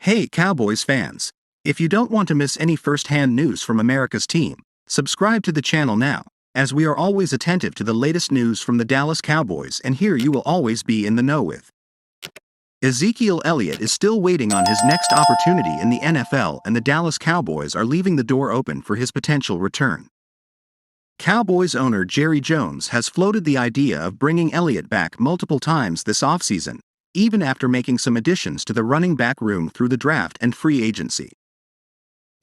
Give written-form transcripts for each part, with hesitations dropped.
Hey Cowboys fans! If you don't want to miss any first-hand news from America's team, subscribe to the channel now, as we are always attentive to the latest news from the Dallas Cowboys, and here you will always be in the know with. Ezekiel Elliott is still waiting on his next opportunity in the NFL, and the Dallas Cowboys are leaving the door open for his potential return. Cowboys owner Jerry Jones has floated the idea of bringing Elliott back multiple times this offseason, even after making some additions to the running back room through the draft and free agency.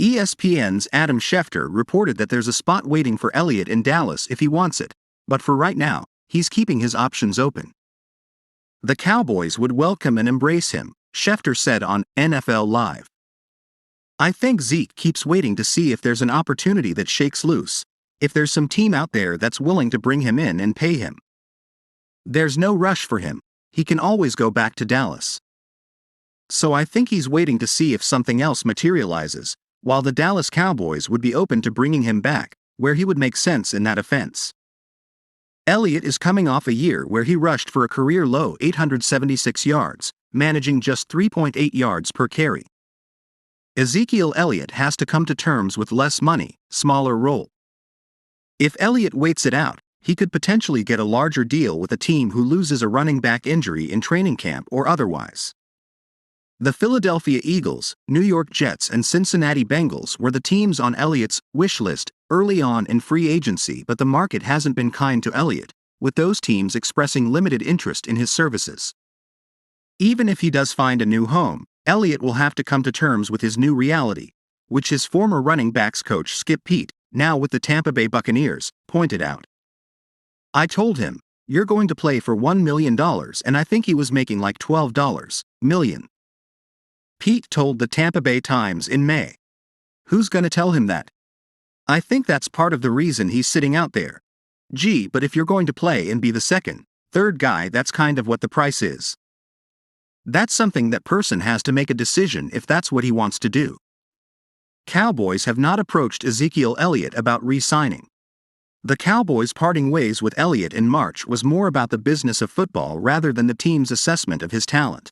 ESPN's Adam Schefter reported that there's a spot waiting for Elliott in Dallas if he wants it, but for right now, he's keeping his options open. The Cowboys would welcome and embrace him, Schefter said on NFL Live. I think Zeke keeps waiting to see if there's an opportunity that shakes loose, if there's some team out there that's willing to bring him in and pay him. There's no rush for him. He can always go back to Dallas. So I think he's waiting to see if something else materializes, while the Dallas Cowboys would be open to bringing him back, where he would make sense in that offense. Elliott is coming off a year where he rushed for a career-low 876 yards, managing just 3.8 yards per carry. Ezekiel Elliott has to come to terms with less money, smaller role. If Elliott waits it out, he could potentially get a larger deal with a team who loses a running back injury in training camp or otherwise. The Philadelphia Eagles, New York Jets, and Cincinnati Bengals were the teams on Elliott's wish list early on in free agency, but the market hasn't been kind to Elliott, with those teams expressing limited interest in his services. Even if he does find a new home, Elliott will have to come to terms with his new reality, which his former running backs coach Skip Peete, now with the Tampa Bay Buccaneers, pointed out. I told him, you're going to play for $1 million, and I think he was making like $12 million. Peete told the Tampa Bay Times in May. Who's going to tell him that? I think that's part of the reason he's sitting out there. Gee, but if you're going to play and be the second, third guy, that's kind of what the price is. That's something that person has to make a decision if that's what he wants to do. Cowboys have not approached Ezekiel Elliott about re-signing. The Cowboys parting ways with Elliott in March was more about the business of football rather than the team's assessment of his talent.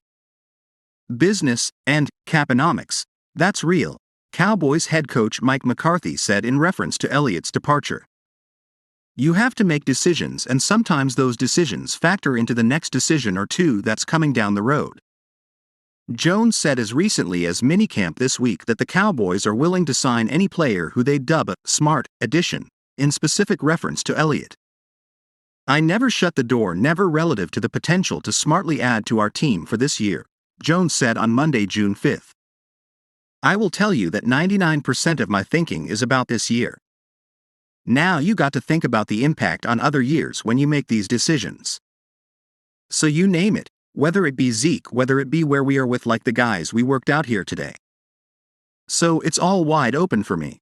Business and caponomics, that's real, Cowboys head coach Mike McCarthy said in reference to Elliott's departure. You have to make decisions, and sometimes those decisions factor into the next decision or two that's coming down the road. Jones said as recently as minicamp this week that the Cowboys are willing to sign any player who they dub a smart addition, in specific reference to Elliott. I never shut the door, never relative to the potential to smartly add to our team for this year, Jones said on Monday, June 5. I will tell you that 99% of my thinking is about this year. Now you got to think about the impact on other years when you make these decisions. So you name it, whether it be Zeke, whether it be where we are with like the guys we worked out here today. So it's all wide open for me.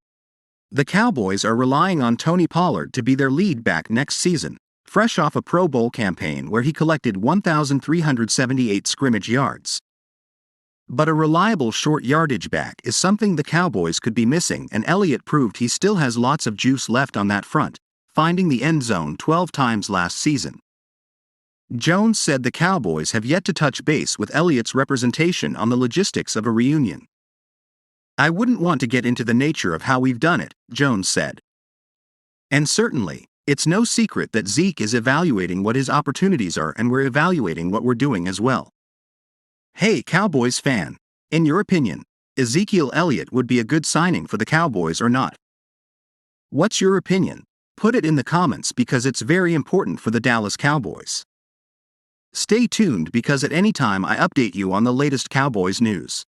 The Cowboys are relying on Tony Pollard to be their lead back next season, fresh off a Pro Bowl campaign where he collected 1,378 scrimmage yards. But a reliable short yardage back is something the Cowboys could be missing, and Elliott proved he still has lots of juice left on that front, finding the end zone 12 times last season. Jones said the Cowboys have yet to touch base with Elliott's representation on the logistics of a reunion. I wouldn't want to get into the nature of how we've done it, Jones said. And certainly, it's no secret that Zeke is evaluating what his opportunities are, and we're evaluating what we're doing as well. Hey Cowboys fan, in your opinion, Ezekiel Elliott would be a good signing for the Cowboys or not? What's your opinion? Put it in the comments because it's very important for the Dallas Cowboys. Stay tuned because at any time I update you on the latest Cowboys news.